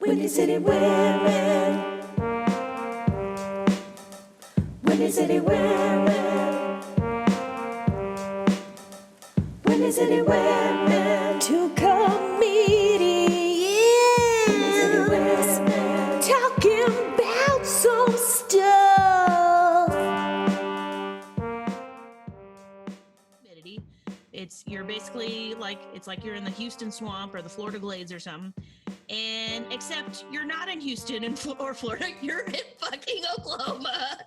Windy City Women. Windy City Women. Windy City Women. Two comedians. Windy City Women. Talking about some stuff. You're basically like, it's like you're in the Houston swamp or the Florida Glades or something. And except you're not in Houston or Florida, you're in fucking Oklahoma.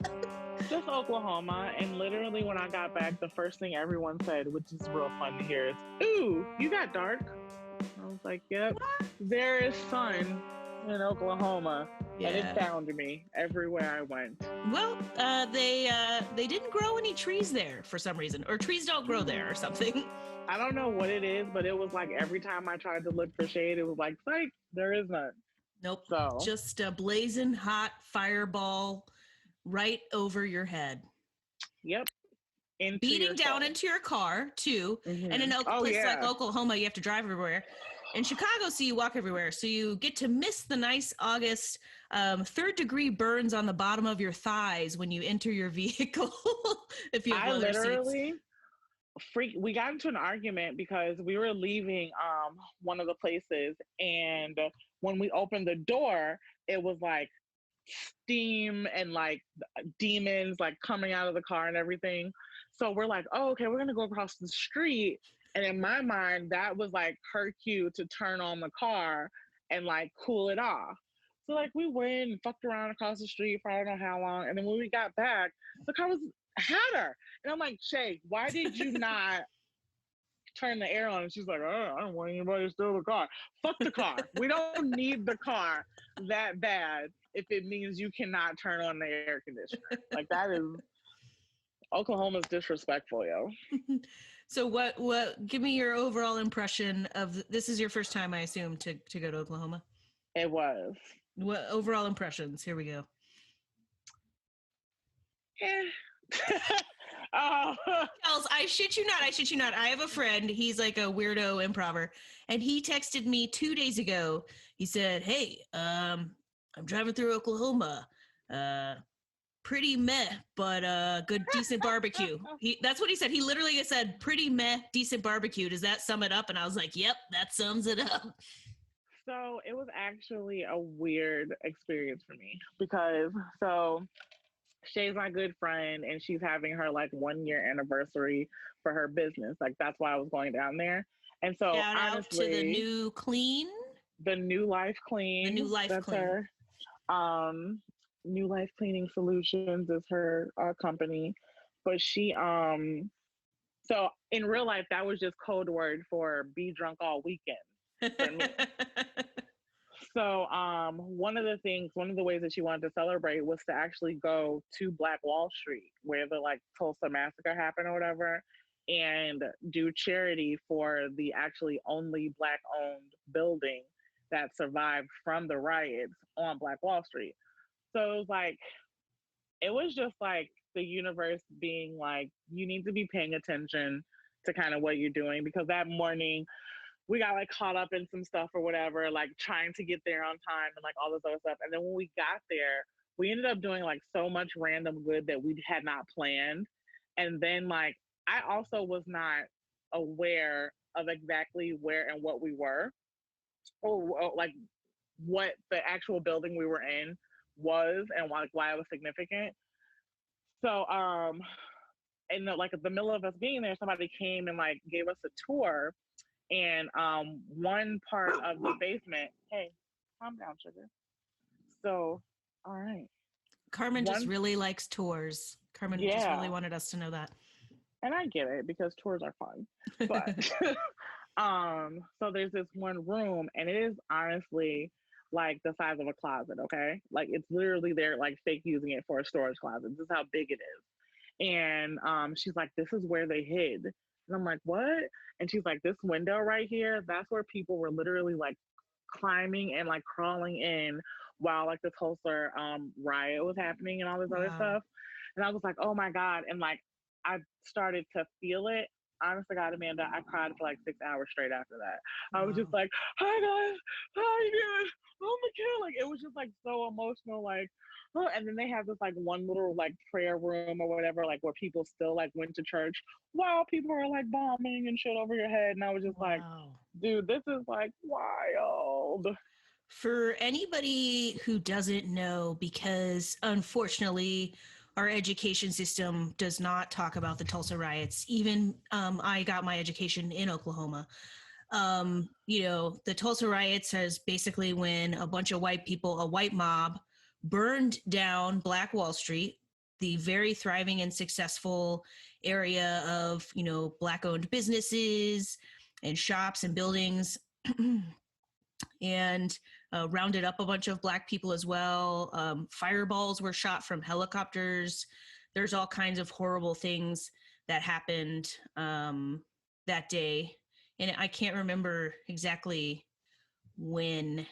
Just Oklahoma. And literally when I got back, the first thing everyone said, which is real fun to hear, is, "Ooh, you got dark." I was like, yep, there is sun in Oklahoma. Yeah. And it found me everywhere I went. Well, they didn't grow any trees there for some reason, or trees don't grow there or something. I don't know what it is, but it was like every time I tried to look for shade, it was like, psych, there is none. Nope. So just a blazing hot fireball right over your head. Yep. Beating down into your car too. Mm-hmm. And in places like Oklahoma, you have to drive everywhere. In Chicago, so you walk everywhere. So you get to miss the nice August third-degree burns on the bottom of your thighs when you enter your vehicle. If you have leather seats. We got into an argument because we were leaving one of the places, and when we opened the door, it was like steam and like demons like coming out of the car and everything. So we're like, oh, okay, we're gonna go across the street. And in my mind, that was like her cue to turn on the car and like cool it off. So like we went and fucked around across the street for I don't know how long. And then when we got back, the car was hotter. And I'm like, Shay, why did you not turn the air on? And she's like, oh, I don't want anybody to steal the car. Fuck the car. We don't need the car that bad if it means you cannot turn on the air conditioner. Like that is Oklahoma's disrespectful, yo. So what give me your overall impression of this. Is your first time, I assume, to go to Oklahoma? It was. What overall impressions? Here we go. Kells, I shit you not. I have a friend. He's like a weirdo improver, and he texted me 2 days ago. He said, "Hey, I'm driving through Oklahoma. Pretty meh, but good, decent barbecue." That's what he said. He literally said, "Pretty meh, decent barbecue." Does that sum it up? And I was like, "Yep, that sums it up." So it was actually a weird experience for me because Shay's my good friend, and she's having her like 1 year anniversary for her business. Like that's why I was going down there. And so shout out to the New Clean. The New Life Clean. The New Life that's Clean. Her. New Life Cleaning Solutions is her company. But she so in real life that was just code word for be drunk all weekend for me. So one of the ways that she wanted to celebrate was to actually go to Black Wall Street where the like Tulsa massacre happened or whatever, and do charity for the actually only Black owned building that survived from the riots on Black Wall Street. So it was just like the universe being like, you need to be paying attention to kind of what you're doing, because that morning we got like caught up in some stuff or whatever, like trying to get there on time and like all this other stuff. And then when we got there, we ended up doing like so much random good that we had not planned. And then like, I also was not aware of exactly where and what we were, or like what the actual building we were in was and why it was significant. So, in the middle of us being there, somebody came and like gave us a tour. And one part of the basement, hey, calm down, sugar. So, all right. Carmen just really likes tours. Carmen just really wanted us to know that. And I get it because tours are fun. But so there's this one room, and it is honestly like the size of a closet, okay? Like it's literally they're like fake using it for a storage closet. This is how big it is. And she's like, this is where they hid. And I'm like, what? And she's like, this window right here, that's where people were literally like climbing and like crawling in while like the Tulsa riot was happening and all this other stuff. And I was like, oh my God. And like, I started to feel it. Honest to God, Amanda, I cried for like 6 hours straight after that. I was just like, hi guys, how you doing? Oh my was just like so emotional, like, oh, and then they have this like one little like prayer room or whatever, like where people still like went to church while people are like bombing and shit over your head. And I was just like, Wow. dude, this is like wild. For anybody who doesn't know, because unfortunately, our education system does not talk about the Tulsa riots. Even I got my education in Oklahoma. The Tulsa riots is basically when a bunch of white people, a white mob, burned down Black Wall Street, the very thriving and successful area of, Black owned businesses and shops and buildings. And rounded up a bunch of Black people as well. Fireballs were shot from helicopters. There's all kinds of horrible things that happened that day. And I can't remember exactly when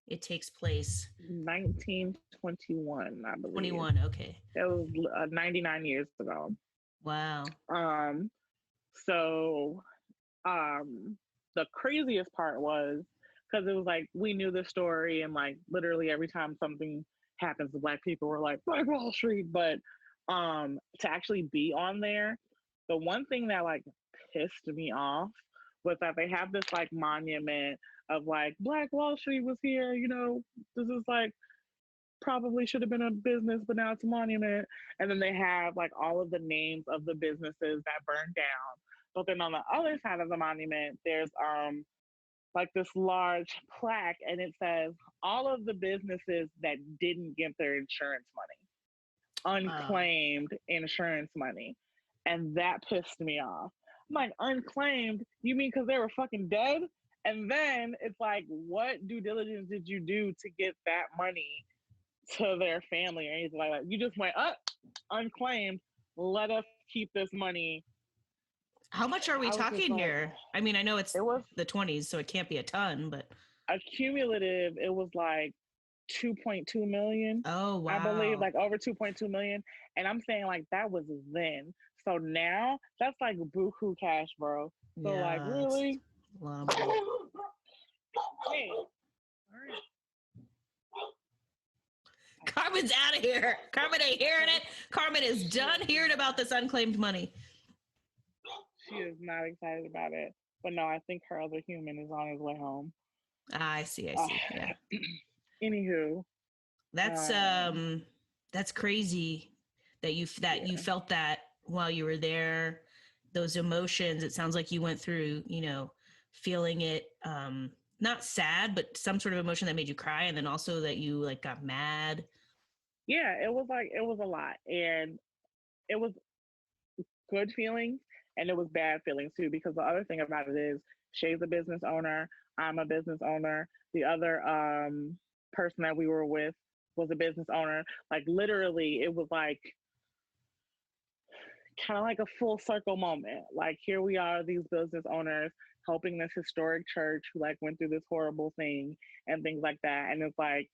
it takes place. 1921, I believe. 21, okay. It was 99 years ago. Wow. So the craziest part was because it was like we knew the story, and like literally every time something happens to Black people, we're like Black Wall Street. But to actually be on there, the one thing that like pissed me off was that they have this like monument of like Black Wall Street was here. This is like probably should have been a business, but now it's a monument. And then they have like all of the names of the businesses that burned down. But then on the other side of the monument, there's like this large plaque, and it says all of the businesses that didn't get their insurance money, unclaimed insurance money. And that pissed me off. I'm like, unclaimed? You mean because they were fucking dead? And then it's like, what due diligence did you do to get that money to their family or anything like that? You just went up, unclaimed. Let us keep this money. How much are we talking here? I mean, I know it was the 20s, so it can't be a ton, but accumulative, it was like 2.2 million. Oh, wow. I believe like over 2.2 million. And I'm saying like that was then. So now that's like buku cash, bro. So yeah, like really? A lot of money. Hey. All right. Carmen's out of here. Carmen ain't hearing it. Carmen is done hearing about this unclaimed money. She is not excited about it. But no, I think her other human is on his way home. I see. Yeah. Anywho. That's crazy that you felt that while you were there. Those emotions, it sounds like you went through, feeling it, not sad, but some sort of emotion that made you cry, and then also that you like got mad. Yeah, it was a lot, and it was good feelings and it was bad feelings too, because the other thing about it is Shay's a business owner, I'm a business owner, the other person that we were with was a business owner. Like literally it was like kind of like a full circle moment. Like here we are, these business owners helping this historic church who like went through this horrible thing and things like that. And it's like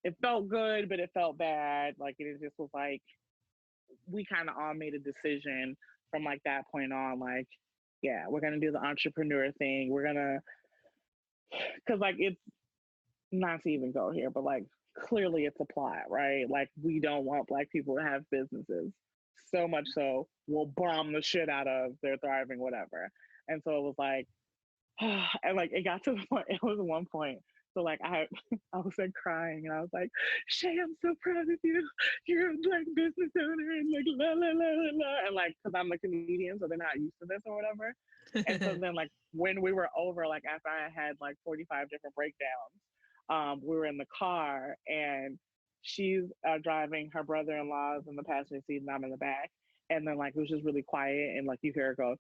it felt good, but it felt bad. Like it just was like we kind of all made a decision from like that point on, like, yeah, we're gonna do the entrepreneur thing. We're gonna, because like it's not to even go here, but like clearly it's a plot, right? Like we don't want Black people to have businesses. So much so we'll bomb the shit out of their thriving whatever. And so it was like, and like it got to the point. It was one point. So like I was like crying, and I was like, Shay, I'm so proud of you. You're a Black business owner, and like la la la la la, and like because I'm a comedian, so they're not used to this or whatever. And so then like when we were over, like after I had like 45 different breakdowns, we were in the car, and she's driving, her brother-in-law's in the passenger seat, and I'm in the back. And then like it was just really quiet, and like you hear her go,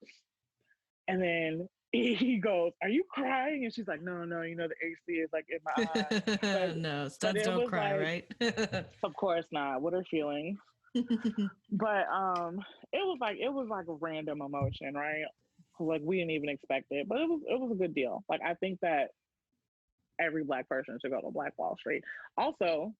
and then he goes, "Are you crying?" And she's like, "No, no, the AC is like in my eye." But, no, studs don't cry, like, right? Of course not. What are feelings? But it was like a random emotion, right? Like we didn't even expect it, but it was a good deal. Like I think that every Black person should go to Black Wall Street. Also,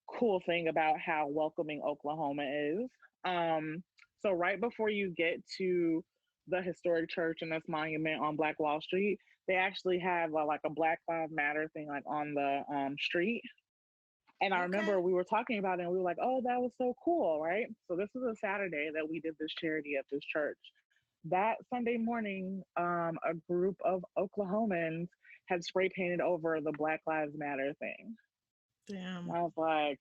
cool thing about how welcoming Oklahoma is. So right before you get to the historic church and this monument on Black Wall Street, they actually have like a Black Lives Matter thing like on the street. And I Okay. remember we were talking about it and we were like, oh, that was so cool, right? So this was a Saturday that we did this charity at this church. That Sunday morning, a group of Oklahomans had spray painted over the Black Lives Matter thing. Damn. And I was like,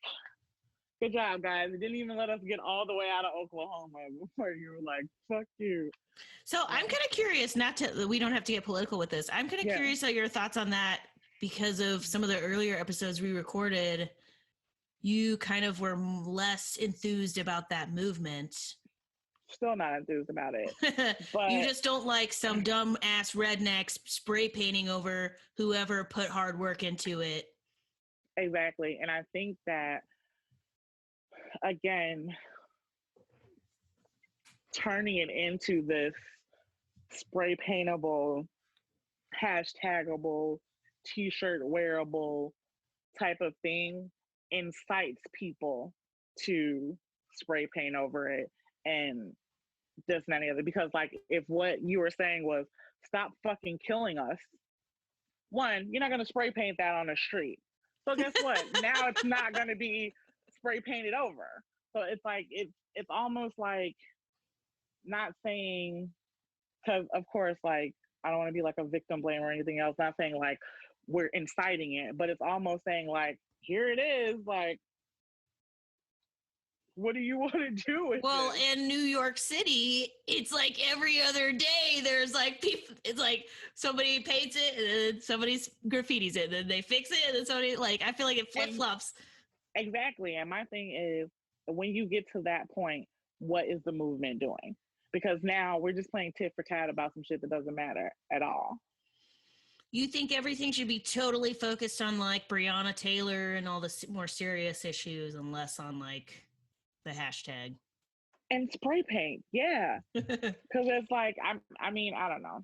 good job, guys. You didn't even let us get all the way out of Oklahoma before you were like, fuck you. So I'm kind of curious, we don't have to get political with this. I'm kind of curious about your thoughts on that because of some of the earlier episodes we recorded. You kind of were less enthused about that movement. Still not enthused about it. But you just don't like some dumb ass rednecks spray painting over whoever put hard work into it. Exactly. And I think that, again, turning it into this spray paintable, hashtagable, t-shirt wearable type of thing incites people to spray paint over it and this and any other. Because like if what you were saying was stop fucking killing us, one, you're not going to spray paint that on the street. So guess what? Now it's not going to be spray painted over. So it's like it's almost like not saying, because of course, like I don't want to be like a victim blame or anything else. Not saying like we're inciting it, but it's almost saying like, here it is. Like, what do you want to do with Well, this? in New York City, it's like every other day there's like people, it's like somebody paints it and then somebody graffitis it and then they fix it and then somebody, like, I feel like it flip-flops. Exactly. And my thing is, when you get to that point, what is the movement doing? Because now we're just playing tit for tat about some shit that doesn't matter at all. You think everything should be totally focused on like Breonna Taylor and all the more serious issues and less on like the hashtag and spray paint? Yeah, because it's like I mean, I don't know.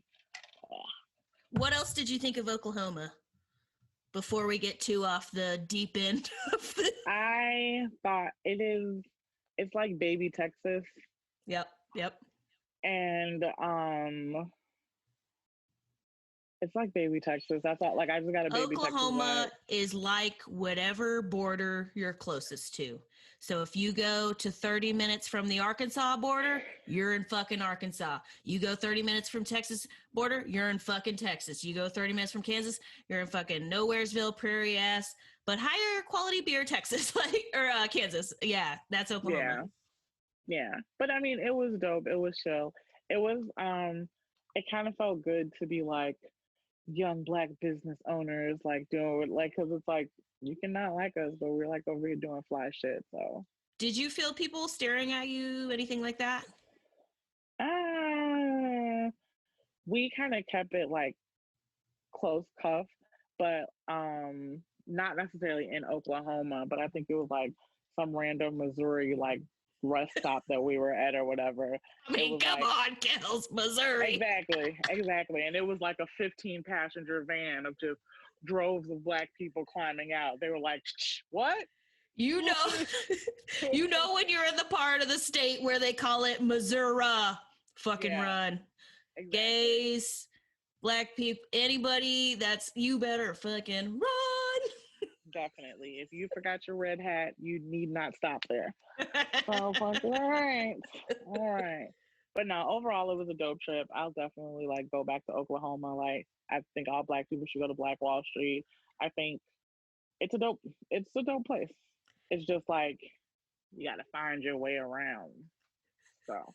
What else did you think of Oklahoma before we get too off the deep end of the... I thought it's like baby Texas. Yep. And it's like baby Texas. I thought like I just got a baby Oklahoma Texas is like whatever border you're closest to. So if you go to 30 minutes from the Arkansas border, you're in fucking Arkansas. You go 30 minutes from Texas border, you're in fucking Texas. You go 30 minutes from Kansas, you're in fucking Nowheresville, prairie ass, but higher quality beer Texas, like or Kansas. Yeah, that's Oklahoma. Yeah. But I mean, it was dope. It was chill. It was it kind of felt good to be like young Black business owners like doing like, because it's like you cannot like us, but we're like over here doing fly shit. So did you feel people staring at you, anything like that? We kind of kept it like close cuff, but not necessarily in Oklahoma, but I think it was like some random Missouri like rest stop that we were at or whatever. I mean, come on, Kells, Missouri. Exactly. And it was like a 15-passenger van of just droves of Black people climbing out. They were like, what? You know when you're in the part of the state where they call it Missouri, fucking run. Exactly. Gays, Black people, anybody that's, you better fucking run. Definitely. If you forgot your red hat, you need not stop there. So fucking all right. But no, overall it was a dope trip. I'll definitely like go back to Oklahoma. Like I think all Black people should go to Black Wall Street. I think it's a dope place. It's just like you gotta find your way around. So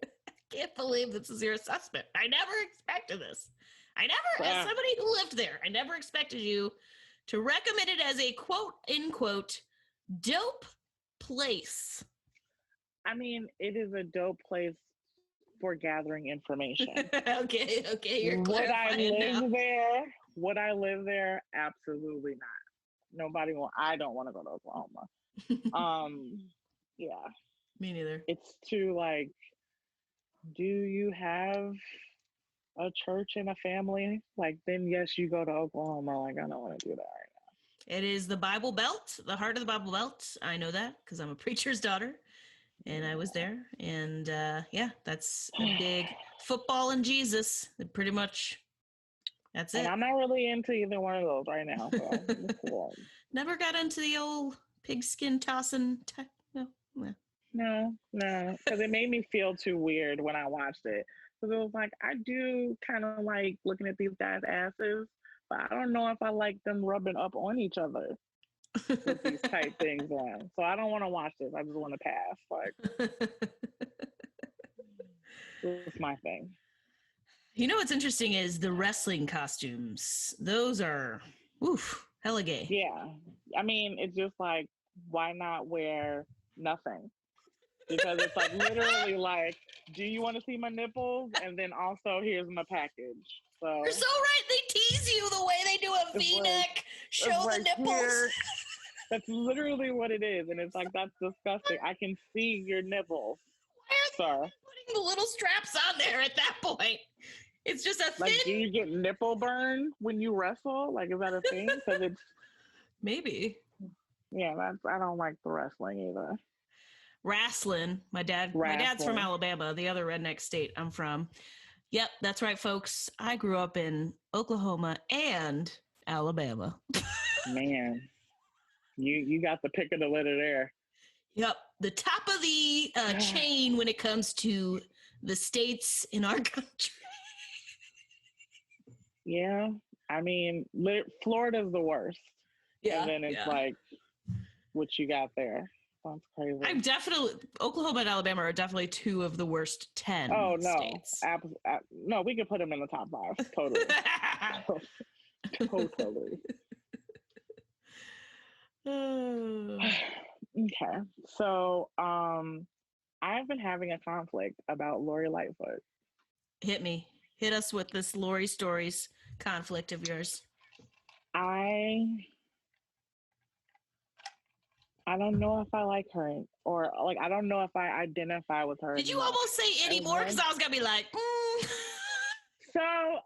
I can't believe this is your assessment. I never expected this. As somebody who lived there, I never expected you to recommend it as a quote unquote dope place. I mean, it is a dope place for gathering information. Okay, you're clarifying now. Would I live there? Absolutely not. I don't want to go to Oklahoma. Yeah. Me neither. It's too like, do you have a church and a family? Like, then yes, you go to Oklahoma. Like, I don't want to do that right now. It is the Bible Belt, the heart of the Bible Belt. I know that because I'm a preacher's daughter. And I was there, and that's a big football and Jesus. Pretty much, that's it. And I'm not really into either one of those right now. So cool. Never got into the old pigskin tossing. No. Well. No, no, because it made me feel too weird when I watched it. Because it was like, I do kind of like looking at these guys' asses, but I don't know if I like them rubbing up on each other with these tight things on. So I don't want to watch this. I just want to pass. Like, it's my thing. You know what's interesting is the wrestling costumes. Those are, oof, hella gay. Yeah. I mean, it's just like, why not wear nothing? Because it's like literally like, do you want to see my nipples? And then also here's my package. So You're so right. They tease you the way they do a V-neck, show the like nipples. here, that's literally what it is. And it's like, that's disgusting. I can see your nipples. Why are Sir. they putting the little straps on there at that point? It's just a Like, do thin. you get nipple burn when you wrestle? Like, is that a thing? Because it's, Maybe. yeah, I don't like the wrestling either. Wrestling. My dad's from Wrestling. Alabama, the other redneck state I'm from. Yep, that's right, folks. I grew up in Oklahoma and Alabama. Man, you got the pick of the litter there. Yep, the top of the chain when it comes to the states in our country. Yeah, I mean, Florida's the worst. Yeah, And then it's like, what you got there? Sounds crazy. I'm definitely, Oklahoma and Alabama are definitely two of the worst 10 states. No, we could put them in the top 5. Totally. Totally. Okay. So, I've been having a conflict about Lori Lightfoot. Hit me. Hit us with this Lori Stories conflict of yours. I don't know if I like her, or like I don't know if I identify with her. Did you almost say anymore? Because I was gonna be like, So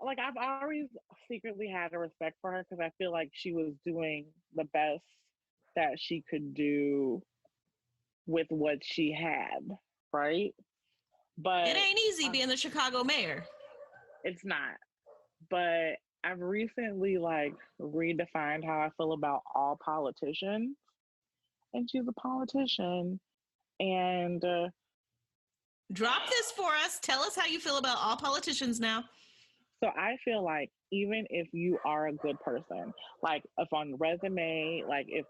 like I've always secretly had a respect for her because I feel like she was doing the best that she could do with what she had, right? But it ain't easy being the Chicago mayor. It's not. But I've recently like redefined how I feel about all politicians. And she's a politician. And drop this for us. Tell us how you feel about all politicians now. So I feel like even if you are a good person, like if on resume, like if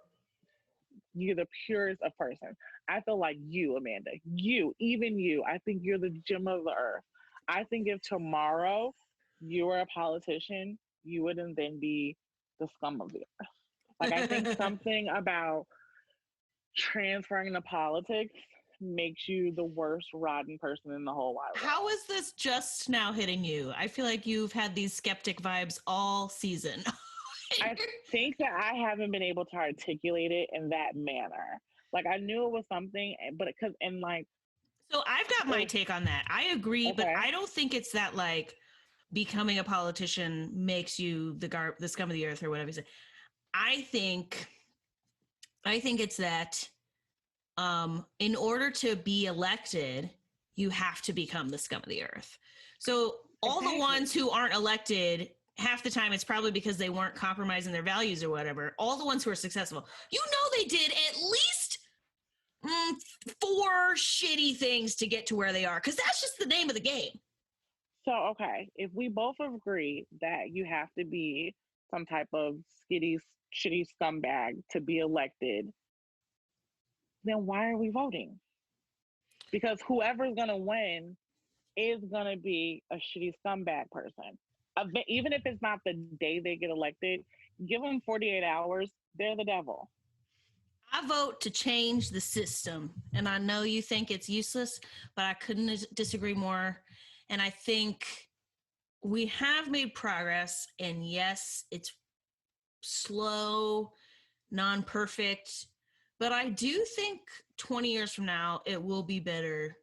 you're the purest of person, I feel like you, Amanda, even you, I think you're the gem of the earth. I think if tomorrow you were a politician, you wouldn't then be the scum of the earth. Like I think something about transferring to politics makes you the worst rotten person in the whole wide world. How is this just now hitting you? I feel like you've had these skeptic vibes all season. I think that I haven't been able to articulate it in that manner. Like I knew it was something, but because and like. So I've got my take on that. I agree, okay. But I don't think it's that like becoming a politician makes you the scum of the earth or whatever you say. I think it's that in order to be elected, you have to become the scum of the earth. So all the ones who aren't elected, half the time it's probably because they weren't compromising their values or whatever. All the ones who are successful, they did at least 4 shitty things to get to where they are, because that's just the name of the game. So, okay, if we both agree that you have to be some type of shitty scumbag to be elected, then why are we voting? Because whoever's going to win is going to be a shitty scumbag person. Even if it's not the day they get elected, give them 48 hours, they're the devil. I vote to change the system. And I know you think it's useless, but I couldn't disagree more. And I think we have made progress. And yes, it's slow, non-perfect. But I do think 20 years from now, it will be better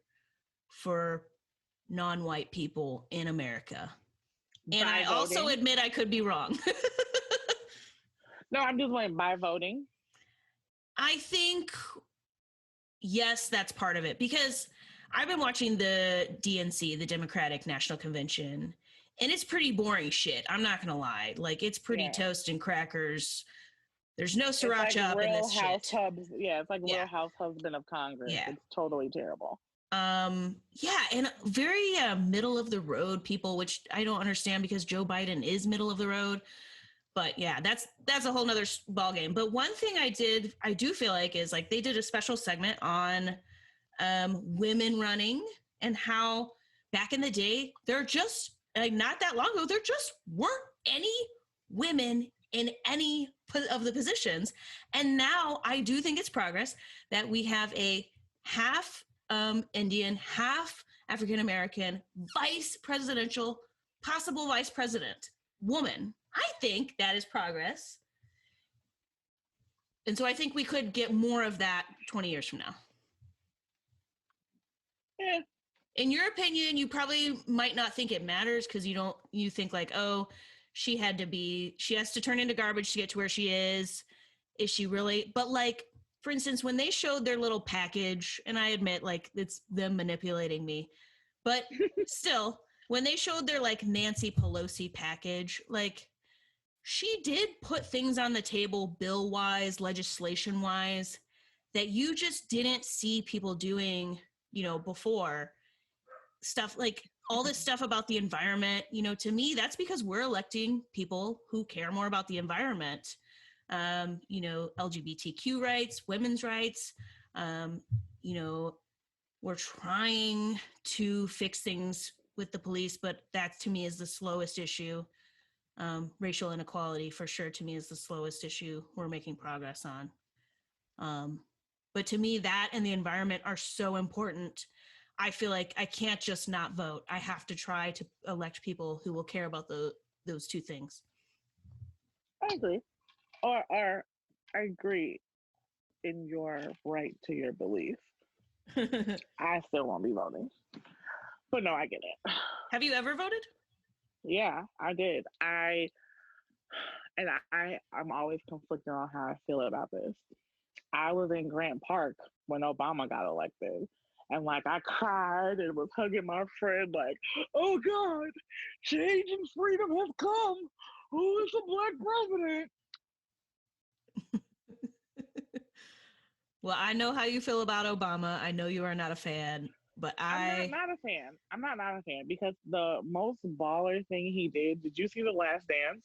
for non-white people in America. And I also admit I could be wrong. No, I'm just going by voting. I think, yes, that's part of it. Because I've been watching the DNC, the Democratic National Convention, and it's pretty boring shit. I'm not going to lie. Like, it's pretty toast and crackers There's no It's like sriracha up in Real this House shit. Hubs. Yeah, it's like Yeah. Real House Husband of Congress. Yeah. It's totally terrible. Yeah, and very middle of the road people, which I don't understand because Joe Biden is middle of the road. But yeah, that's a whole nother ball game. But one thing I do feel like is like they did a special segment on women running and how back in the day they're just like not that long ago there just weren't any women in any of the positions, and now I do think it's progress that we have a half Indian, half African American possible vice president woman. I think that is progress. And so I think we could get more of that 20 years from now. Yeah. In your opinion, you probably might not think it matters because you think like, oh, she has to turn into garbage to get to where she is. Is she really? But like, for instance, when they showed their little package, and I admit like it's them manipulating me, but still, when they showed their like Nancy Pelosi package, like she did put things on the table bill wise, legislation wise, that you just didn't see people doing, before. Stuff like all this stuff about the environment, to me, that's because we're electing people who care more about the environment. LGBTQ rights, women's rights. We're trying to fix things with the police, but that to me is the slowest issue. Racial inequality for sure to me is the slowest issue we're making progress on. But to me, that and the environment are so important. I feel like I can't just not vote. I have to try to elect people who will care about those two things. I agree. Or I agree in your right to your belief. I still won't be voting. But no, I get it. Have you ever voted? Yeah, I did. I'm always conflicted on how I feel about this. I was in Grant Park when Obama got elected. And like I cried and was hugging my friend, like, oh God, change and freedom has come. Who is the black president? Well, I know how you feel about Obama. I know you are not a fan, but I'm not a fan. I'm not a fan because the most baller thing he did you see The Last Dance?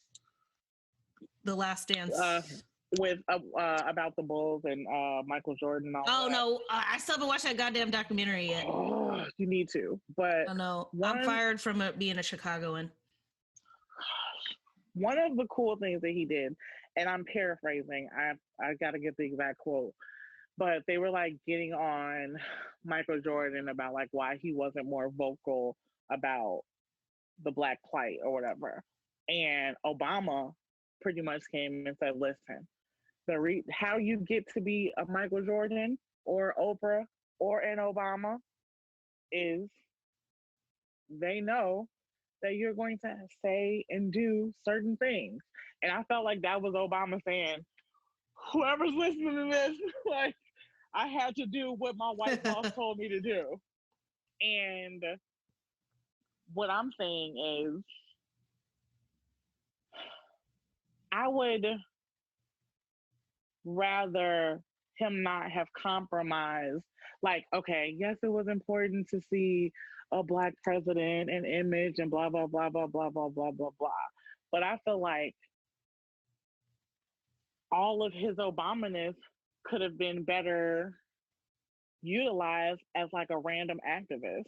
The Last Dance. With about the Bulls and Michael Jordan and all Oh that. no, I still haven't watched that goddamn documentary yet. Oh, you need to. But oh no, I'm fired from being a Chicagoan. One of the cool things that he did, and I'm paraphrasing, I got to get the exact quote, but they were like getting on Michael Jordan about like why he wasn't more vocal about the black plight or whatever. And Obama pretty much came and said, listen, how you get to be a Michael Jordan or Oprah or an Obama is they know that you're going to say and do certain things. And I felt like that was Obama saying, whoever's listening to this, like, I had to do what my white boss told me to do. And what I'm saying is, I would rather him not have compromised. Like, okay, yes, it was important to see a black president and image and blah, blah, blah, blah, blah, blah, blah, blah, blah. But I feel like all of his Obamaness could have been better utilized as like a random activist.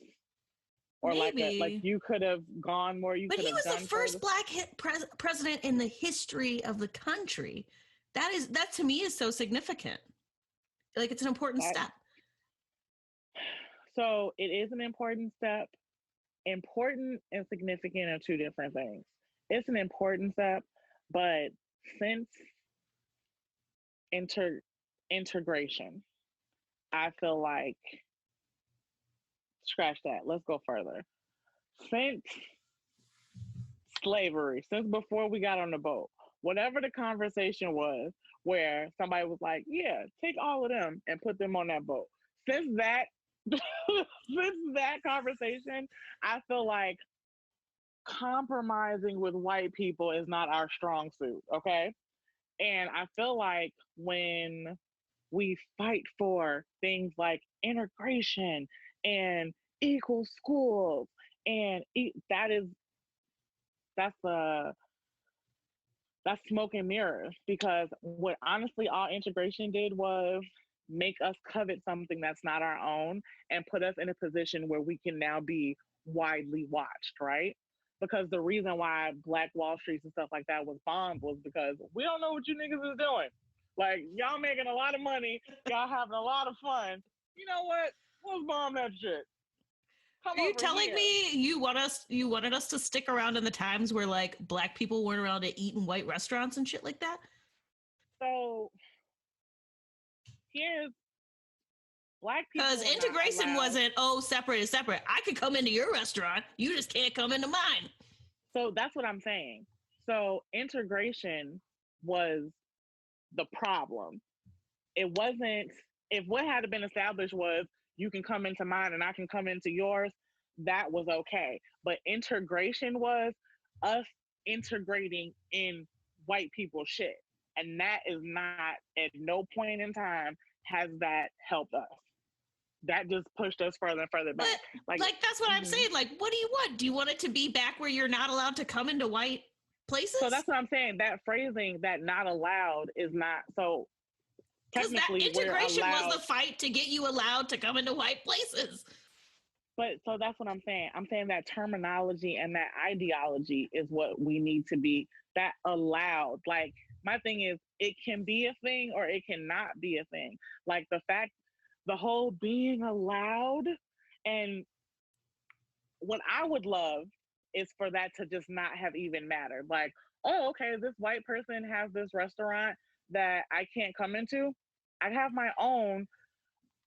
Or Maybe. like you could have gone more. But he was the first black president in the history of the country. That to me is so significant. Like it's an important step. So it is an important step. Important and significant are two different things. It's an important step, but since integration, I feel like scratch that. Let's go further. Since slavery, since before we got on the boat, whatever the conversation was, where somebody was like, "Yeah, take all of them and put them on that boat." Since that, since that conversation, I feel like compromising with white people is not our strong suit. Okay, And I feel like when we fight for things like integration and equal schools, and that's that's smoke and mirrors, because what honestly all integration did was make us covet something that's not our own and put us in a position where we can now be widely watched, right? Because the reason why Black Wall Streets and stuff like that was bombed was because we don't know what you niggas is doing. Like, y'all making a lot of money, y'all having a lot of fun. You know what? Let's bomb that shit. Come Are you over telling here. me you wanted us to stick around in the times where like black people weren't around to eat in white restaurants and shit like that? So here's Black Because people were not integration allowed. wasn't, oh, separate is separate. I could come into your restaurant. You just can't come into mine. So that's what I'm saying. So integration was the problem. It wasn't, if what had been established was you can come into mine and I can come into yours, that was okay. But integration was us integrating in white people's shit. And that is not, at no point in time has that helped us. That just pushed us further and further But back. like that's what I'm Mhm. saying. Like, what do you want? Do you want it to be back where you're not allowed to come into white So places? that's what I'm saying. That phrasing, that not allowed, is not, so Because that technically we're integration was allowed. the fight to get you allowed to come into white places. But so that's what I'm saying. I'm saying that terminology and that ideology is what we need to be, that allowed. Like, my thing is, it can be a thing or it cannot be a thing. Like, the whole being allowed. And what I would love is for that to just not have even mattered. Like, oh, okay, this white person has this restaurant that I can't come into. I'd have my own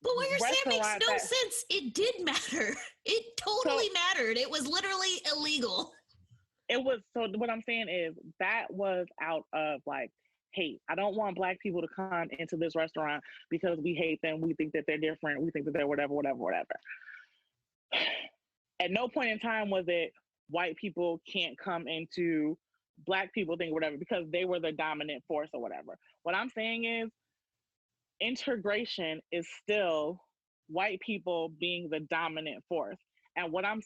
But what you're saying makes restaurant no that. sense. It did matter. It So totally mattered. It was literally illegal. it was, so what I'm saying is that was out of like hate. I don't want Black people to come into this restaurant because we hate them. We think that they're different. We think that they're whatever, whatever, whatever. At no point in time was it white people can't come into Black people thing, whatever, because they were the dominant force or whatever. What I'm saying is integration is still white people being the dominant force. And what I'm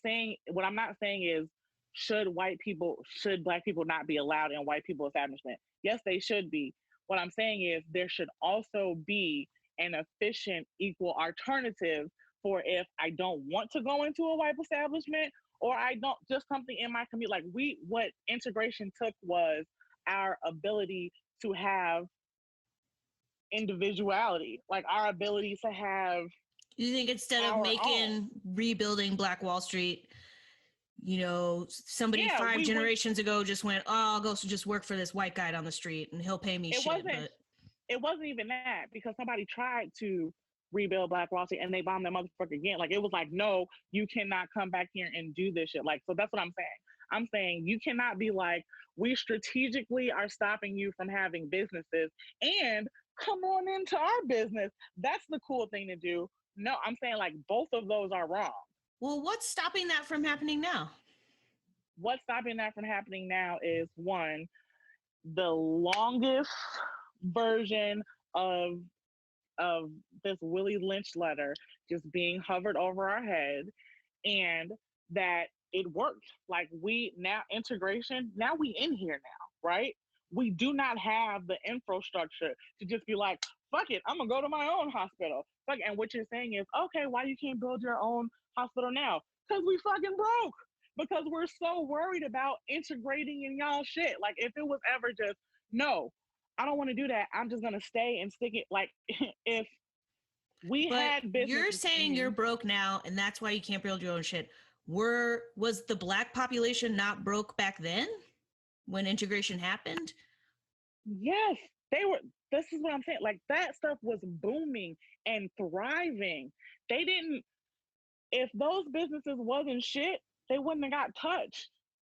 not saying is, should Black people not be allowed in white people establishment? Yes, they should be. What I'm saying is there should also be an efficient, equal alternative for if I don't want to go into a white establishment, or I don't, just something in my community. Like, what integration took was our ability to have individuality, like our ability to have You think instead of our own. making rebuilding Black Wall Street, you know, somebody Yeah, five we would. generations ago just went, oh, I'll go just work for this white guy down the street and he'll pay me It shit. wasn't. But It wasn't even that, because somebody tried to rebuild Black Wall Street and they bombed that motherfucker again. Like, it was like, no, you cannot come back here and do this shit. Like, so that's what I'm saying. I'm saying you cannot be like, we strategically are stopping you from having businesses and come on into our business. That's the cool thing to do. No, I'm saying like both of those are wrong. well, what's stopping that from happening now? What's stopping that from happening now is, one, the longest version of of this Willie Lynch letter just being hovered over our head, and that it worked. Like, we now integration, now we in here now, right? We do not have the infrastructure to just be like, fuck it, I'm gonna go to my own hospital. Fuck, and what you're saying is, okay, why you can't build your own hospital now? Because we fucking broke. Because we're so worried about integrating in y'all shit. Like, if it was ever just, no, I don't want to do that. I'm just gonna stay and stick it. Like, if we But had you're businesses. saying you're broke now and that's why you can't build your own shit. Was the black population not broke back then when integration happened? Yes, they were. This is what I'm saying. Like, that stuff was booming and thriving. They didn't. If those businesses wasn't shit, they wouldn't have got touched.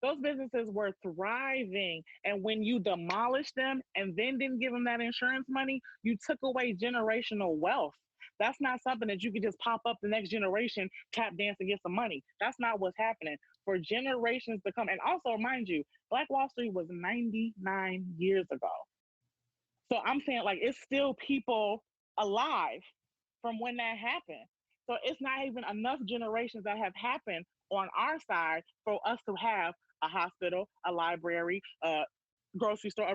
Those businesses were thriving, and when you demolished them and then didn't give them that insurance money, you took away generational wealth. That's not something that you could just pop up the next generation, tap dance and get some money. That's not what's happening for generations to come. And also, mind you, Black Wall Street was 99 years ago. So I'm saying, like, it's still people alive from when that happened. So it's not even enough generations that have happened on our side for us to have a hospital, a library, a grocery store.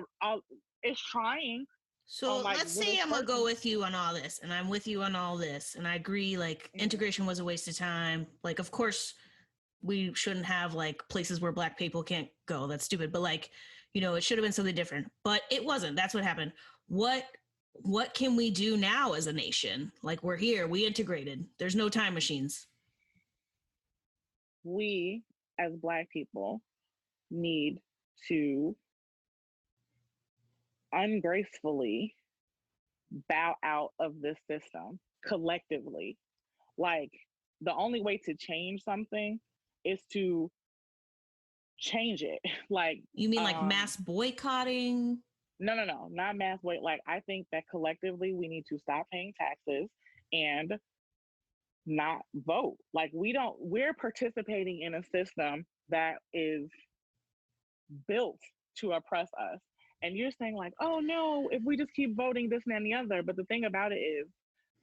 It's trying So on like let's little say I'm gonna spurts. go with you on all this, and I'm with you on all this, and I agree. Like Mhm. integration was a waste of time. Like, of course, we shouldn't have like places where Black people can't go. That's stupid. But like, it should have been something different. But it wasn't. That's what happened. What can we do now as a nation? Like we're here, we integrated. There's no time machines. We, as Black people, need to ungracefully bow out of this system collectively. Like, the only way to change something is to change it. Like, You mean like mass boycotting? no, not mass weight. Like, I think that collectively we need to stop paying taxes and not vote. Like, we're participating in a system that is built to oppress us. And you're saying, like, oh no, if we just keep voting this and the other. But the thing about it is,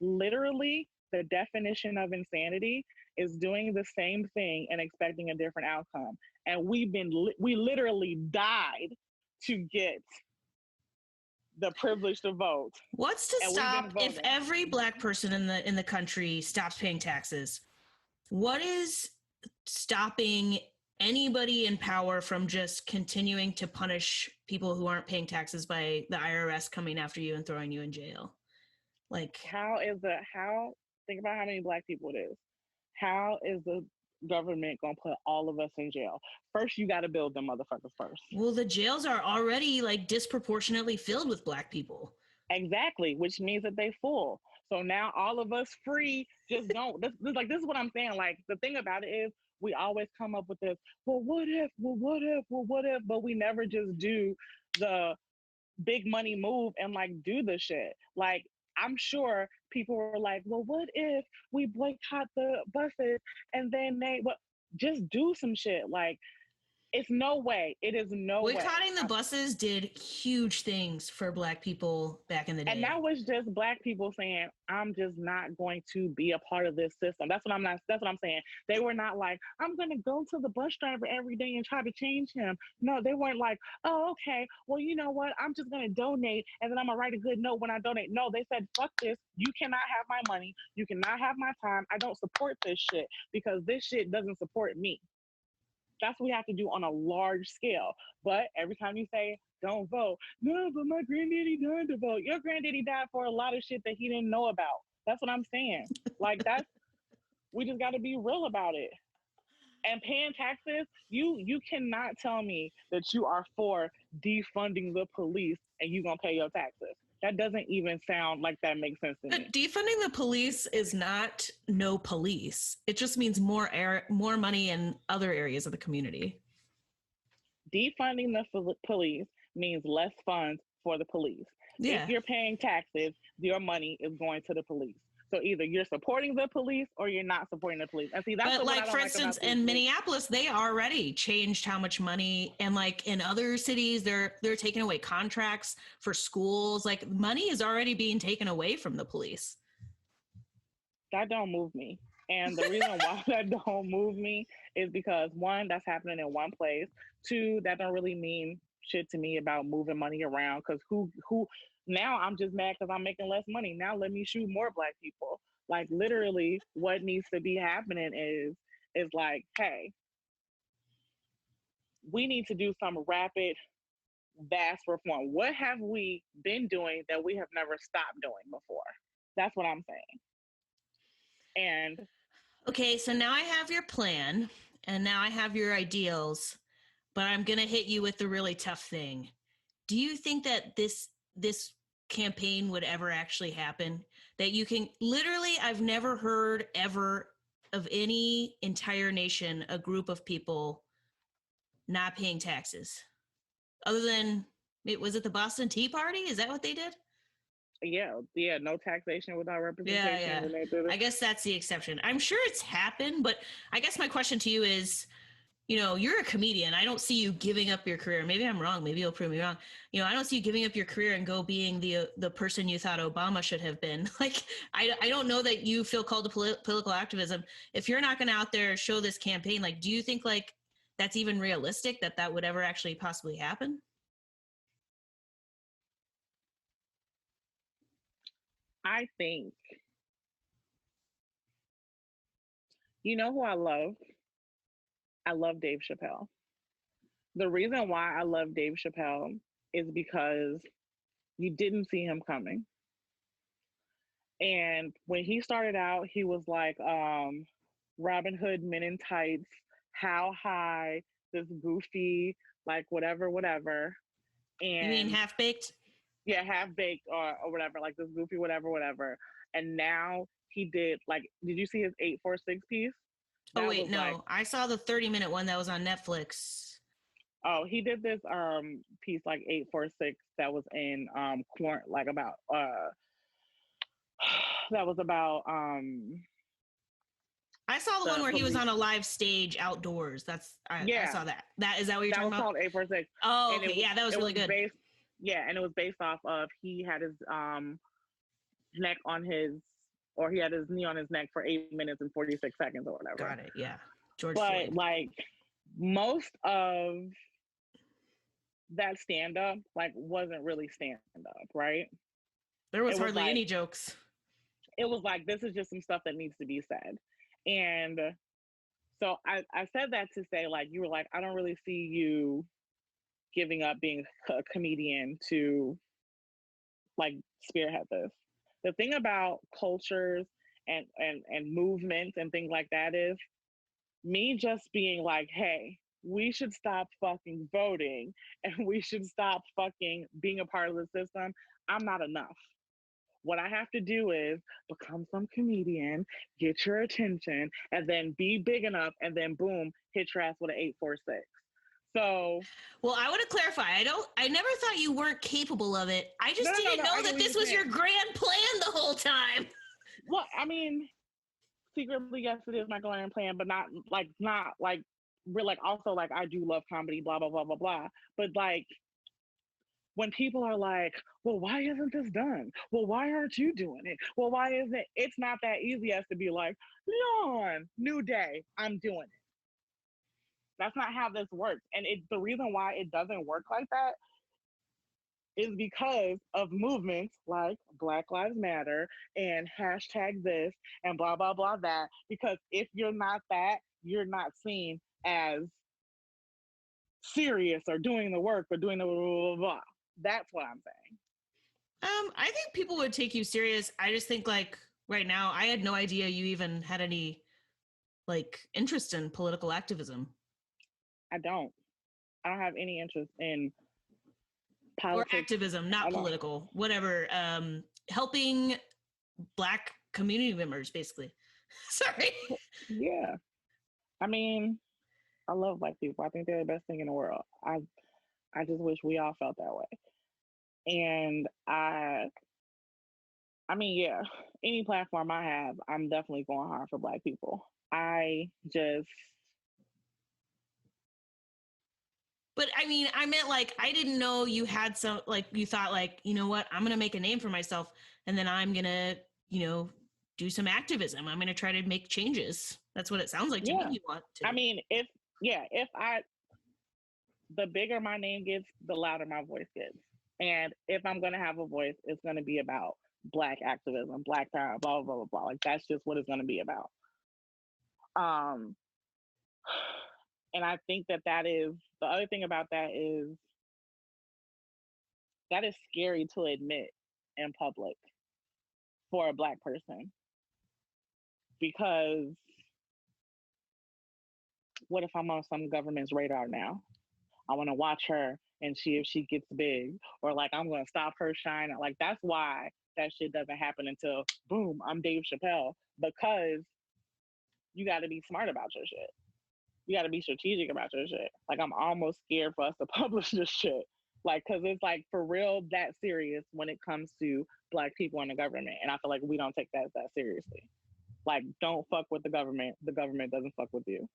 literally, the definition of insanity is doing the same thing and expecting a different outcome. And we literally died to get the privilege to vote. What's to And we've been stop if voting. every Black person in the country stops paying taxes? What is stopping anybody in power from just continuing to punish people who aren't paying taxes by the IRS coming after you and throwing you in jail? Like, Think about how many Black people it is. How is the government gonna put all of us in jail? First, you gotta build them motherfuckers first. well, the jails are already like disproportionately filled with Black people. Exactly, which means that they full. So now all of us free just don't. This is what I'm saying. Like, the thing about it is, we always come up with this. Well, what if? Well, what if? Well, what if? But we never just do the big money move and like do the shit. Like, I'm sure people were like, well, what if we boycott the buses and then just do some shit? Like, it's no way. It is no way. Boycotting the buses did huge things for Black people back in the day. And that was just Black people saying, I'm just not going to be a part of this system. That's what I'm saying. They were not like, I'm gonna go to the bus driver every day and try to change him. No, they weren't like, oh, okay, well, you know what? I'm just gonna donate and then I'm gonna write a good note when I donate. No, they said, fuck this. You cannot have my money. You cannot have my time. I don't support this shit because this shit doesn't support me. That's what we have to do on a large scale. But every time you say, don't vote, no, but my granddaddy died to vote. Your granddaddy died for a lot of shit that he didn't know about. That's what I'm saying. Like, we just got to be real about it. And paying taxes, you cannot tell me that you are for defunding the police and you going to pay your taxes. That doesn't even sound like that makes sense to me. But defunding the police is not no police. It just means more money in other areas of the community. Defunding the police means less funds for the police. Yeah. If you're paying taxes, your money is going to the police. So either you're supporting the police or you're not supporting the police. And see, that's but what like, for instance, in Minneapolis, they already changed how much money, and like in other cities, they're taking away contracts for schools. Like, money is already being taken away from the police. That don't move me. And the reason why that don't move me is because, one, that's happening in one place. Two, that don't really mean shit to me about moving money around. Because who now I'm just mad because I'm making less money. Now let me shoot more Black people. Like, literally, what needs to be happening is like, hey, we need to do some rapid, vast reform. What have we been doing that we have never stopped doing before? That's what I'm saying. And okay, so now I have your plan, and now I have your ideals, but I'm gonna hit you with the really tough thing. Do you think that this campaign would ever actually happen? That you can literally, I've never heard ever of any entire nation, a group of people not paying taxes, other than was it the Boston Tea Party? Is that what they did? Yeah, no taxation without representation. Yeah. I guess that's the exception. I'm sure it's happened, but I guess my question to you is, you're a comedian. I don't see you giving up your career. Maybe I'm wrong. Maybe you'll prove me wrong. I don't see you giving up your career and go being the person you thought Obama should have been. Like, I don't know that you feel called to political activism if you're not going to out there show this campaign. Like, do you think like that's even realistic that would ever actually possibly happen? I think, you know who I love? I love Dave Chappelle. The reason why I love Dave Chappelle is because you didn't see him coming. And when he started out, he was like Robin Hood Men in Tights, How High, this goofy, like whatever, whatever. You mean And Half Baked? yeah, half baked or whatever, like this goofy, whatever, whatever. And now he did like, did you see his 846 piece? Oh That wait, was no. like, I saw the 30-minute one that was on Netflix. oh, he did this piece like 846 that was in like about that was about I saw the one the where he was police. on a live stage outdoors. I Yeah, saw that. Is that what you're that talking was about? called 846, Oh, and okay. Yeah, that was really good. based, yeah, and it was based off of he had his neck on his, or he had his knee on his neck for 8 minutes and 46 seconds or whatever. Got it. Yeah, George But Floyd. like most of that stand up like wasn't really stand up, right? There was It was hardly like any jokes. it was like this is just some stuff that needs to be said. And so I said that to say, like, you were like, I don't really see you giving up being a comedian to like spearhead this. The thing about cultures and movements and things like that is me just being like, hey, we should stop fucking voting and we should stop fucking being a part of the system. I'm not enough. What I have to do is become some comedian, get your attention, and then be big enough, and then boom, hit your ass with an 846. So, well, I want to clarify. I never thought you weren't capable of it. I just didn't no. know I get that what this you're was your saying. grand plan the whole time. Well, I mean, secretly, yes, it is my going plan, but not like we're like also like I do love comedy, blah blah blah blah blah. But like when people are like, well, why isn't this done? Well, why aren't you doing it? Well, why isn't it? It's not that easy as to be like, Leon, new day, I'm doing it. That's not how this works. And the reason why it doesn't work like that is because of movements like Black Lives Matter and hashtag this and blah, blah, blah, that. Because if you're not that, you're not seen as serious or doing the work or doing the blah, blah, blah, blah. That's what I'm saying. I think people would take you serious. I just think like right now, I had no idea you even had any like interest in political activism. I don't. I don't have any interest in Or politics. activism, not political, whatever. Helping Black community members, basically. Sorry. Yeah. I mean, I love Black people. I think they're the best thing in the world. I just wish we all felt that way. And I mean, yeah, any platform I have, I'm definitely going hard for Black people. I just But I mean, I meant like I didn't know you had some like you thought like, you know what, I'm gonna make a name for myself and then I'm gonna, do some activism. I'm gonna try to make changes. That's what it sounds like to me yeah. you want to. I mean, if the bigger my name gets, the louder my voice gets. And if I'm gonna have a voice, it's gonna be about Black activism, Black power, blah blah blah blah. Like that's just what it's gonna be about. Um, and I think that is the other thing about that is scary to admit in public for a Black person because what if I'm on some government's radar now? I want to watch her and see if she gets big, or like I'm going to stop her shine. Like that's why that shit doesn't happen until boom, I'm Dave Chappelle, because you got to be smart about your shit. You got to be strategic about your shit. Like I'm almost scared for us to publish this shit. Like, cause it's like for real that serious when it comes to Black people in the government. And I feel like we don't take that seriously. Like, don't fuck with the government. The government doesn't fuck with you.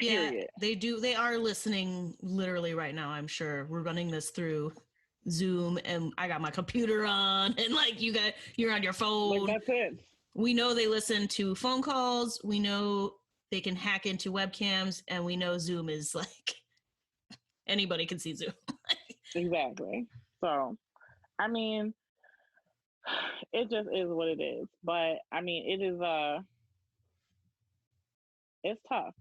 Yeah, Period. they do. They are listening literally right now, I'm sure. We're running this through Zoom and I got my computer on and like you're on your Like phone. that's it. We know they listen to phone calls. We know they can hack into webcams and we know Zoom is like anybody can see Zoom. Exactly. So, I mean, it just is what it is. But I mean, it is it's tough.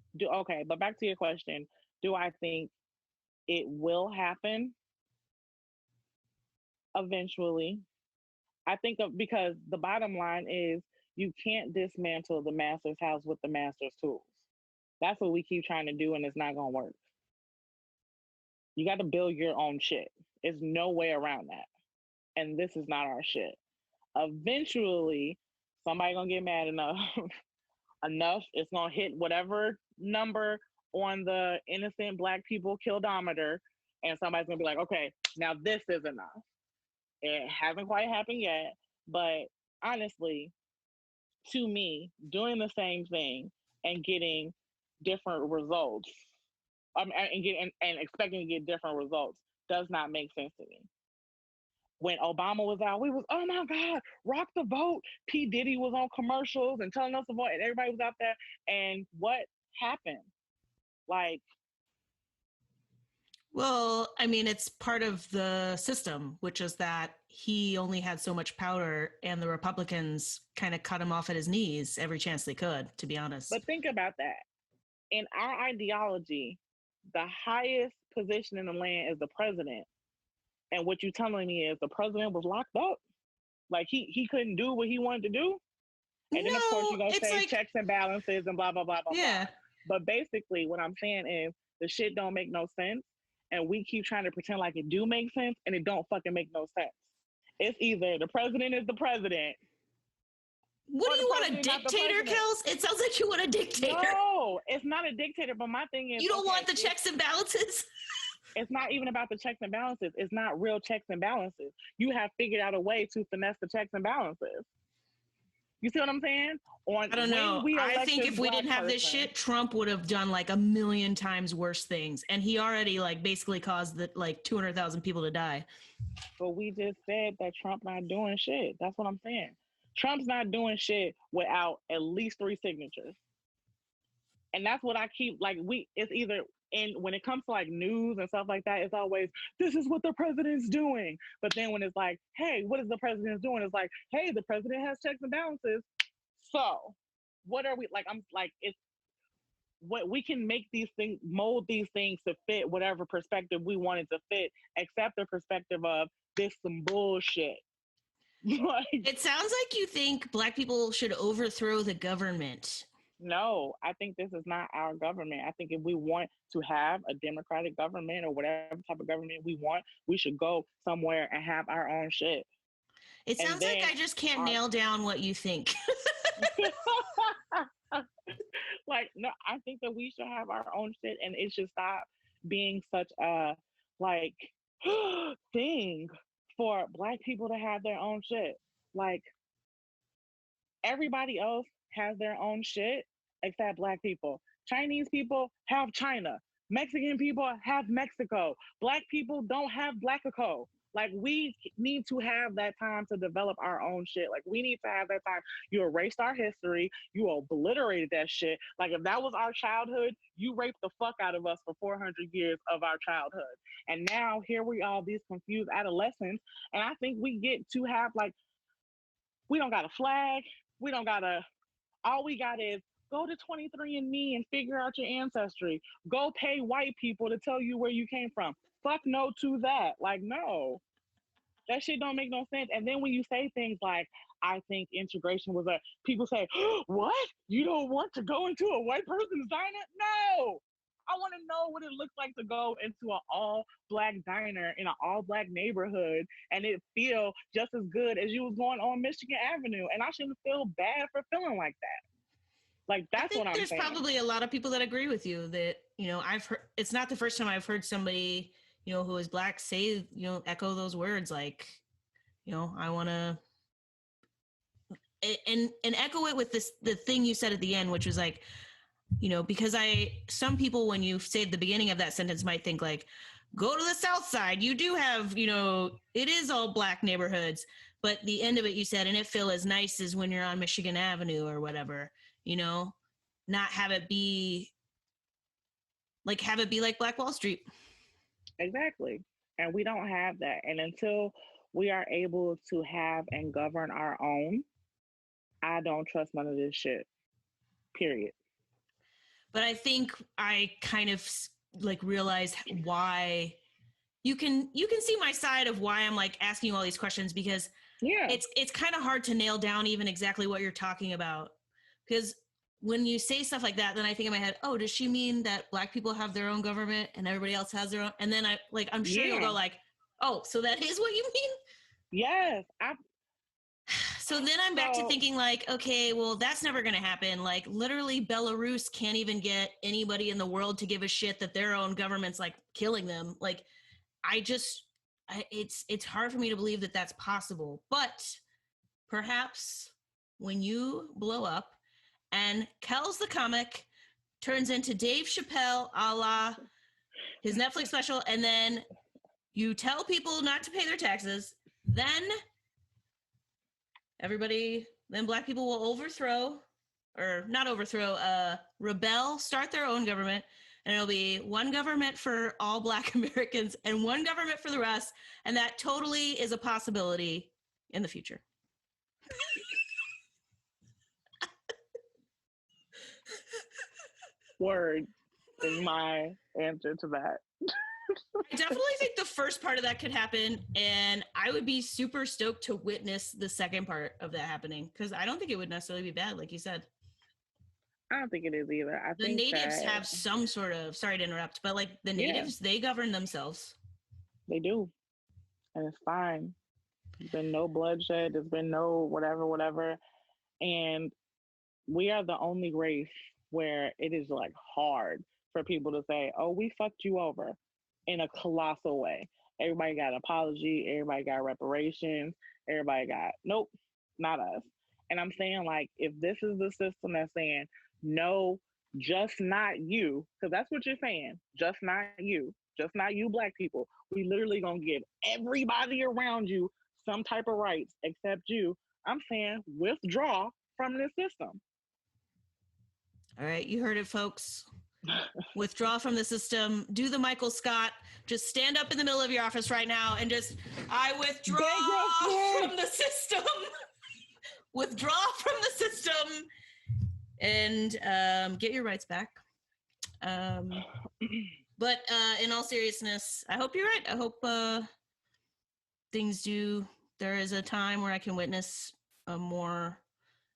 But back to your question. Do I think it will happen eventually? I think of because the bottom line is you can't dismantle the master's house with the master's tools. That's what we keep trying to do, and it's not gonna work. You got to build your own shit. There's no way around that. And this is not our shit. Eventually, somebody gonna get mad enough. Enough. It's gonna hit whatever number on the innocent black people kildometer, and somebody's gonna be like, okay, now this is enough. It hasn't quite happened yet, but honestly, to me, doing the same thing and getting different results, and expecting to get different results does not make sense to me. When Obama was out, we was, oh my God, rock the vote. P. Diddy was on commercials and telling us to vote, and everybody was out there. And what happened? Like, Well, I mean, it's part of the system, which is that he only had so much power and the Republicans kind of cut him off at his knees every chance they could, to be honest. but think about that. In our ideology, the highest position in the land is the president. And what you're telling me is the president was locked up. Like he couldn't do what he wanted to do. And then of course No, you're gonna it's say like, checks and balances and blah blah blah blah yeah. blah. But basically what I'm saying is the shit don't make no sense. And we keep trying to pretend like it do make sense and it don't fucking make no sense. It's either the president is the president. What Or do the you want, a president not the dictator, president. Kells? It sounds like you want a dictator. No, it's not a dictator. But my thing is, You don't want the checks and balances? It's not even about the checks and balances. It's not real checks and balances. You have figured out a way to finesse the checks and balances. You see what I'm saying? I don't know. I think if we didn't have this shit, Trump would have done like 1,000,000 times worse things. And he already like basically caused like 200,000 people to die. But we just said that Trump not doing shit. That's what I'm saying. Trump's not doing shit without at least 3 signatures. And that's what I keep like it's either and when it comes to like news and stuff like that, it's always this is what the president's doing. But then when it's like, hey, what is the president doing? It's like, hey, the president has checks and balances. So what are we like? I'm like, it's what we can make these things, mold these things to fit whatever perspective we want it to fit, except the perspective of this some bullshit. Like, it sounds like you think black people should overthrow the government. No, I think this is not our government. I think if we want to have a democratic government or whatever type of government we want, we should go somewhere and have our own shit. It sounds like I just can't nail down what you think. Like, no, I think that we should have our own shit and it should stop being such a like thing for black people to have their own shit. Like everybody else has their own shit except black people. Chinese people have China. Mexican people have Mexico. Black people don't have Blackico. Like we need to have that time to develop our own shit. Like we need to have that time. You erased our history. You obliterated that shit. Like if that was our childhood, you raped the fuck out of us for 400 years of our childhood. And now here we are, these confused adolescents. And I think we get to have like, we don't got a flag. We don't got a, all we got is go to 23andMe and figure out your ancestry. Go pay white people to tell you where you came from. Fuck no to that. Like, no. That shit don't make no sense. And then when you say things like, I think integration was a, people say, what? You don't want to go into a white person's diner? No. I want to know what it looks like to go into an all-black diner in an all-black neighborhood and it feel just as good as you was going on Michigan Avenue. And I shouldn't feel bad for feeling like that. Like, that's what I'm saying. There's probably a lot of people that agree with you that, you know, I've heard, it's not the first time I've heard somebody, you know, who is black say, you know, echo those words like, you know, I want to, and echo it with this, the thing you said at the end, which was like, because some people, when you say the beginning of that sentence, might think like, go to the South Side. You do have, it is all Black neighborhoods. But the end of it, you said, and it feel as nice as when you're on Michigan Avenue or whatever, not have it be like Black Wall Street. Exactly. And we don't have that. And until we are able to have and govern our own, I don't trust none of this shit. Period. But I think I kind of like realize why you can see my side of why I'm like asking you all these questions, because it's kind of hard to nail down even exactly what you're talking about. Because when you say stuff like that, then I think in my head, oh, does she mean that Black people have their own government and everybody else has their own? And then I'm sure you'll go like, oh, so that is what you mean? Yes. So then I'm back to thinking like, okay, well, that's never going to happen. Like literally Belarus can't even get anybody in the world to give a shit that their own government's like killing them. Like it's hard for me to believe that that's possible. But perhaps when you blow up and Kells the comic turns into Dave Chappelle a la his Netflix special, and then you tell people not to pay their taxes, then Black people will rebel, start their own government, and it'll be one government for all Black Americans and one government for the rest. And that totally is a possibility in the future. Word is my answer to that. I definitely think the first part of that could happen, and I would be super stoked to witness the second part of that happening, because I don't think it would necessarily be bad, like you said. I don't think it is either. I the think natives have some sort of, sorry to interrupt, but like the natives, they govern themselves. They do. And it's fine. There's been no bloodshed. There's been no whatever. And we are the only race where it is like hard for people to say, oh, we fucked you over in a colossal way. Everybody got an apology. Everybody got reparations. Everybody got, nope, not us. And I'm saying, like, if this is the system that's saying, no, just not you, because that's what you're saying, just not you Black people. We literally gonna give everybody around you some type of rights except you. I'm saying withdraw from this system. All right, you heard it, folks. Withdraw from the system. Do the Michael Scott. Just stand up in the middle of your office right now and just, I withdraw from the system. Withdraw from the system and get your rights back. But in all seriousness, I hope you're right. I hope there is a time where I can witness a more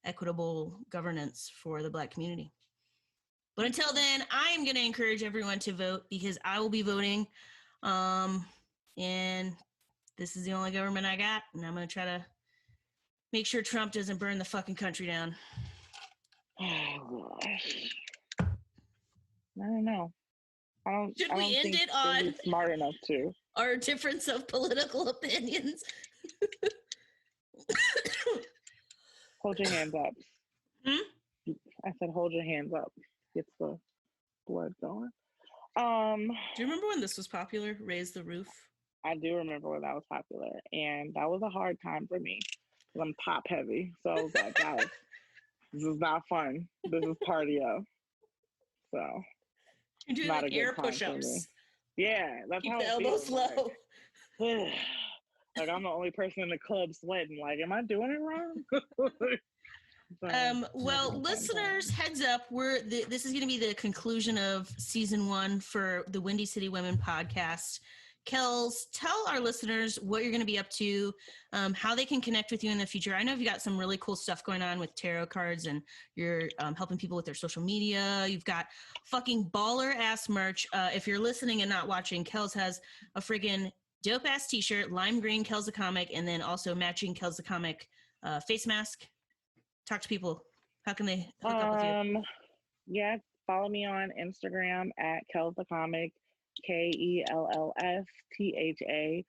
equitable governance for the Black community. But until then, I am going to encourage everyone to vote, because I will be voting. And this is the only government I got. And I'm going to try to make sure Trump doesn't burn the fucking country down. Oh, gosh. I don't know. Should we end it on smart enough to our difference of political opinions? Hold your hands up. I said, hold your hands up. Gets the blood going. Do you remember when this was popular? Raise the Roof? I do remember when that was popular, and that was a hard time for me because I'm top heavy. So I was like, guys, this is not fun. This is cardio. So you're doing not like air push-ups. Yeah, that's keep how the elbows low. Like I'm the only person in the club sweating. Like, am I doing it wrong? Well, listeners, heads up, this is going to be the conclusion of season 1 for the Windy City Women podcast. Kells, tell our listeners what you're going to be up to, how they can connect with you in the future. I know you've got some really cool stuff going on with tarot cards, and you're helping people with their social media. You've got fucking baller ass merch. If you're listening and not watching, Kells has a friggin' dope ass t-shirt, lime green Kells the comic, and then also matching Kells the comic face mask. Talk to people. How can they hook up with you? Yeah, follow me on Instagram at Kells the Comic, KELLSTHAKOMIC.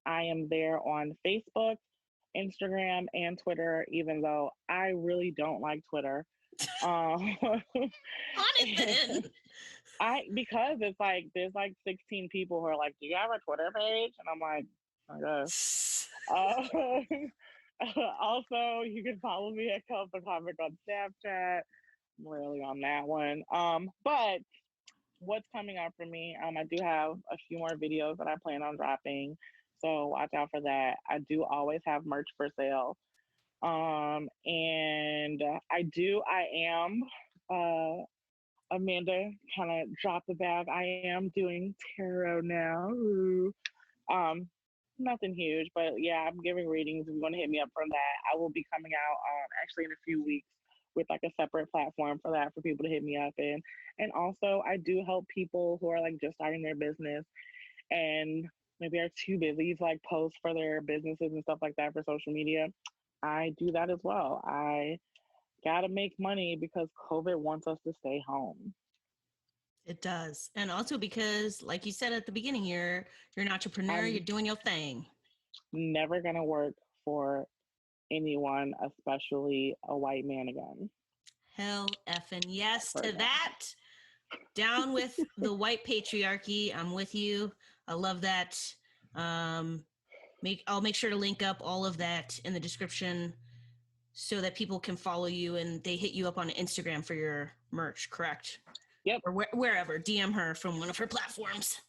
I am there on Facebook, Instagram, and Twitter, even though I really don't like Twitter. Um, On it then. because it's like there's like 16 people who are like, "Do you have a Twitter page?" And I'm like, "I guess." Also, you can follow me at Kells the Comic on Snapchat. I'm rarely on that one. But what's coming up for me? I do have a few more videos that I plan on dropping, so watch out for that. I do always have merch for sale. And I am, Amanda kind of dropped the bag. I am doing tarot now. Ooh. Um, Nothing huge, but yeah, I'm giving readings. If you want to hit me up for that, I will be coming out actually in a few weeks with like a separate platform for that for people to hit me up in. And also, I do help people who are like just starting their business and maybe are too busy to like post for their businesses and stuff like that for social media. I do that as well. I gotta make money because COVID wants us to stay home. It does. And also because, like you said at the beginning, you're an entrepreneur, you're I'm doing your thing. never gonna work for anyone, especially a white man again. Hell effing yes Ever to again. that. Down with the white patriarchy. I'm with you. I love that. Um, I'll make sure to link up all of that in the description so that people can follow you and they hit you up on Instagram for your merch, correct? Yep, Or wherever. DM her from one of her platforms.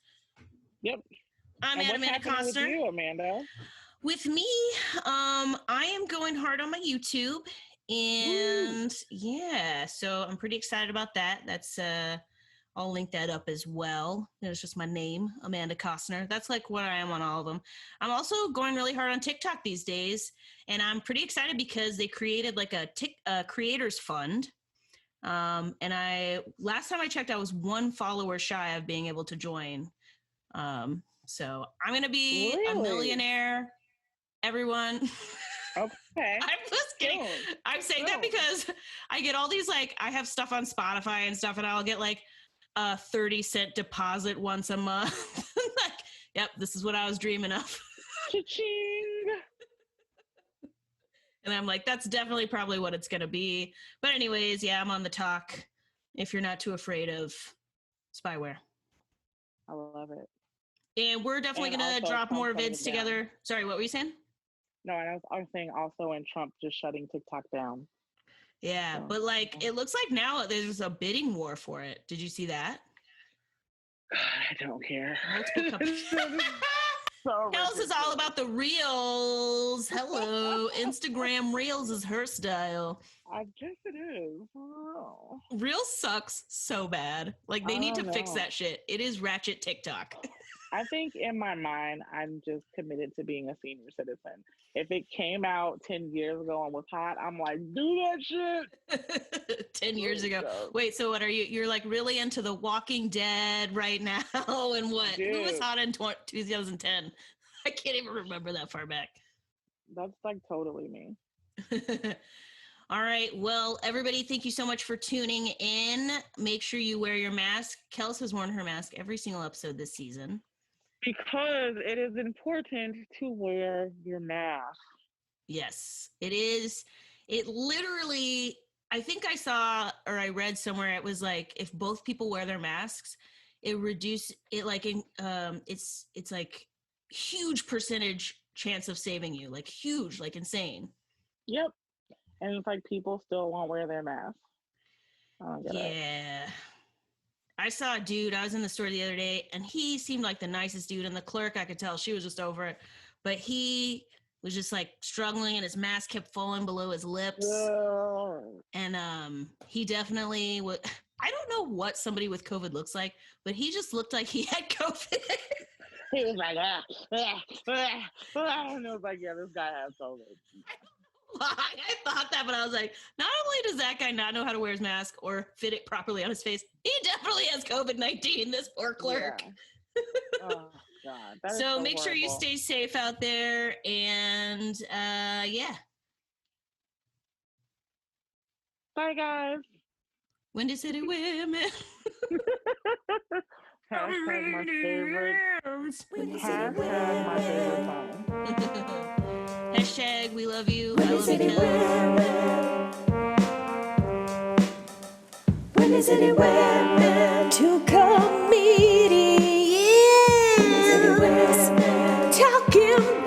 yep. I'm And at what's Amanda happening with Costner. you, Amanda? With me, I am going hard on my YouTube, Woo! and yeah, so I'm pretty excited about that. That's I'll link that up as well. It's just my name, Amanda Costner. That's like what I am on all of them. I'm also going really hard on TikTok these days, and I'm pretty excited because they created like a creators fund. And I last time I checked, I was one follower shy of being able to join. So I'm gonna be a Really? millionaire, everyone. Okay. I'm just kidding. Soon. I'm saying that Soon. because I get all these like I have stuff on Spotify and stuff, and I'll get like a 30-cent deposit once a month. Like, yep, this is what I was dreaming of. Cha-ching! And I'm like, that's definitely probably what it's gonna be. But anyways, yeah, I'm on the talk. If you're not too afraid of spyware. I love it. And we're definitely And gonna also drop Trump more shutting vids it down. together. Sorry, what were you saying? No, and I was saying also in Trump just shutting TikTok down. Yeah, So but like it looks like now there's a bidding war for it. Did you see that? I don't care. Multiple companies. So Kells is all ridiculous. about the reels. Hello, Instagram reels is her style. I guess it is. Oh, Reels sucks so bad. Like I they need to don't fix know. that shit. It is ratchet TikTok. I think in my mind, I'm just committed to being a senior citizen. If it came out 10 years ago and was hot, I'm like, do that shit. 10 years Oh, ago. God. Wait, so what are you? You're like really into The Walking Dead right now? And what? Who was Dude, hot in 2010? I can't even remember that far back. that's like totally me. All right. Well, everybody, thank you so much for tuning in. Make sure you wear your mask. Kels has worn her mask every single episode this season. Because it is important to wear your mask. Yes, it is. It literally, I think I saw or I read somewhere it was like if both people wear their masks, it reduce it like in it's like huge percentage chance of saving you, like huge, like insane. Yep. And it's like people still won't wear their mask. I don't get it. Yeah. I saw a dude, I was in the store the other day, and he seemed like the nicest dude. And the clerk, I could tell she was just over it. But he was just like struggling, and his mask kept falling below his lips. And he definitely was. I don't know what somebody with COVID looks like, but he just looked like he had COVID. He was like, I don't know. It's like, yeah, this guy has COVID. I thought that, but I was like, not only does that guy not know how to wear his mask or fit it properly on his face, he definitely has COVID-19, this poor clerk. Yeah. Oh, God. That is So so make sure you horrible. stay safe out there. And yeah. Bye, guys. Windy City Women. Hashtag my favorite. Windy City Hashtag my favorite women. song. Hashtag we love you. I Windy love you, City Kells. women. is anywhere.